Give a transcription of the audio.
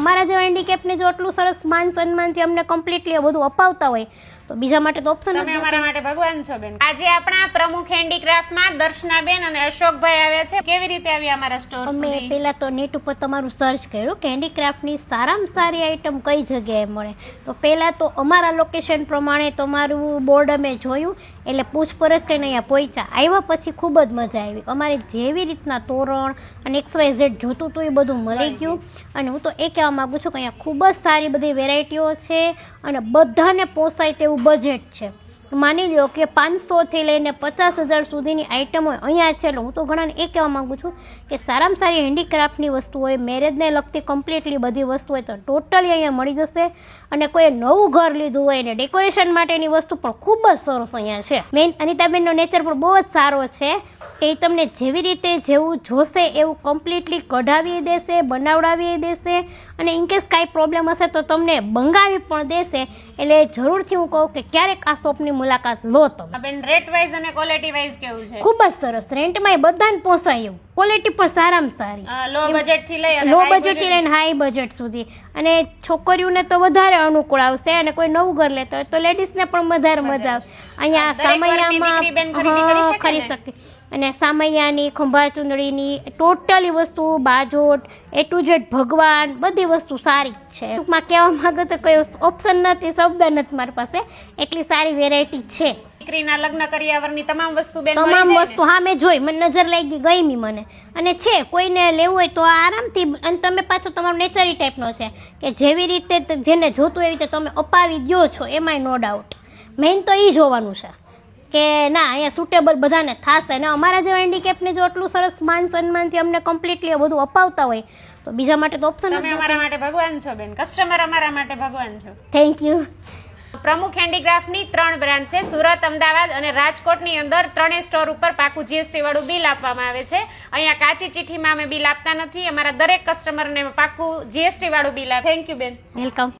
અમારા જેવા હેન્ડીકેપને જો આટલું સરસ માન સન્માનથી અમને કમ્પ્લીટલી બધું અપાવતા હોય તો બીજા માટે તો ઓપ્શન તમે અમારા માટે ભગવાન છો બેન. આજે આપણા પ્રમુખ હેન્ડીક્રાફ્ટમાં દર્શનાબેન અને અશોકભાઈ આવ્યા છે. કેવી રીતે આવી અમારા સ્ટોર અમે સુધી? પહેલા તો નેટ ઉપર તમારું સર્ચ કર્યું કે હેન્ડીક્રાફ્ટની સારામાં સારી આઈટમ કઈ જગ્યાએ મળે, તો પહેલાં તો અમારા લોકેશન પ્રમાણે તમારું બોર્ડ અમે જોયું, એટલે પૂછપરછ કરીને અહીંયા પહોંચ્યા. આવ્યા પછી ખૂબ જ મજા આવી. અમારે જેવી રીતના તોરણ અને XYZ જોતું હતું એ બધું મળી ગયું. અને હું તો એ કહેવા માગું છું કે અહીંયા ખૂબ જ સારી બધી વેરાયટીઓ છે અને બધાને પોસાય તેવું બજેટ છે. માની લો કે 500થી લઈને 50,000 સુધીની આઈટમો અહીંયા છે. એટલે હું તો ઘણાને એ કહેવા માગું છું કે સારામાં સારી હેન્ડીક્રાફ્ટની વસ્તુ હોય, મેરેજને લગતી કમ્પ્લીટલી બધી વસ્તુ હોય તો ટોટલી અહીંયા મળી જશે. અને કોઈ નવું ઘર લીધું હોય ને ડેકોરેશન માટેની વસ્તુ પણ ખૂબ જ સરસ અહીંયા છે. મેઇન અનિતાબેનનો નેચર પણ બહુ જ સારો છે કે એ તમને જેવી રીતે જેવું જોશે એવું કમ્પ્લીટલી કઢાવી દેશે, બનાવડાવી દેશે. અને ઇનકેસ કાંઈ પ્રોબ્લેમ હશે તો તમને બંગાવી પણ દેશે. એટલે જરૂરથી હું કહું કે ક્યારેક આ શોપની મુલાકાત લો તમે. બેન રેટ વાઇઝ અને ક્વોલિટી વાઇઝ કેવું છે? ખૂબ જ સરસ. રેન્ટમાં બધાને પોસાય એવું, ક્વોલિટી પણ સારામાં સારી. લો બજેટ થી લઈ લો બજેટ થી લઈને હાઈ બજેટ સુધી. અને છોકરીઓને તો વધારે અનુકૂળ આવશે અને કોઈ નવું ઘર લેતો હોય તો લેડીઝને પણ વધારે મજા આવશે. અહીંયા સામૈયામાં ખરી શકે. અને સામૈયાની, ખંભા ચૂંદડીની ટોટલી વસ્તુ, બાજોટ, A to Z ભગવાન, બધી વસ્તુ સારી જ છે. ટૂંકમાં કહેવા માંગો તો કોઈ ઓપ્શન નથી, શબ્દ નથી મારી પાસે, એટલી સારી વેરાયટી છે. દીકરીના લગ્ન કરિયાવરની તમામ વસ્તુ બેન તમામ વસ્તુ હા મેં જોઈ, મને નજર લાગી, ગમી મને. અને છે કોઈને લેવું હોય તો આરામથી. અને તમે પાછો તમારો નેચરી ટાઈપનો છે કે જેવી રીતે જેને જોતું એવી રીતે તમે અપાવી દો છો, એમાંય નો ડાઉટ. મેઇન તો એ જોવાનું છે કે ના અહીંયા સુટેબલ બધાને થશે. અને અમારા જેવા હેન્ડીકેપને જો આટલું સરસ માન સન્માનથી અમને કમ્પ્લીટલી બધું અપાવતા હોય તો બીજા માટે તો ઓપ્શન. તમે અમારા માટે ભગવાન છો બેન. કસ્ટમર અમારા માટે ભગવાન છો. Thank you. પ્રમુખ હેન્ડીક્રાફ્ટની 3 બ્રાન્ચ છે, સુરત, અમદાવાદ અને રાજકોટની અંદર. 3 સ્ટોર ઉપર પાકું GST વાળું બિલ આપવામાં આવે છે. અહીંયા કાચી ચિઠ્ઠીમાં અમે બિલ આપતા નથી. અમારા દરેક કસ્ટમરને પાકું GST વાળું બિલ આપે. થેન્ક યુ બેન. વેલકમ.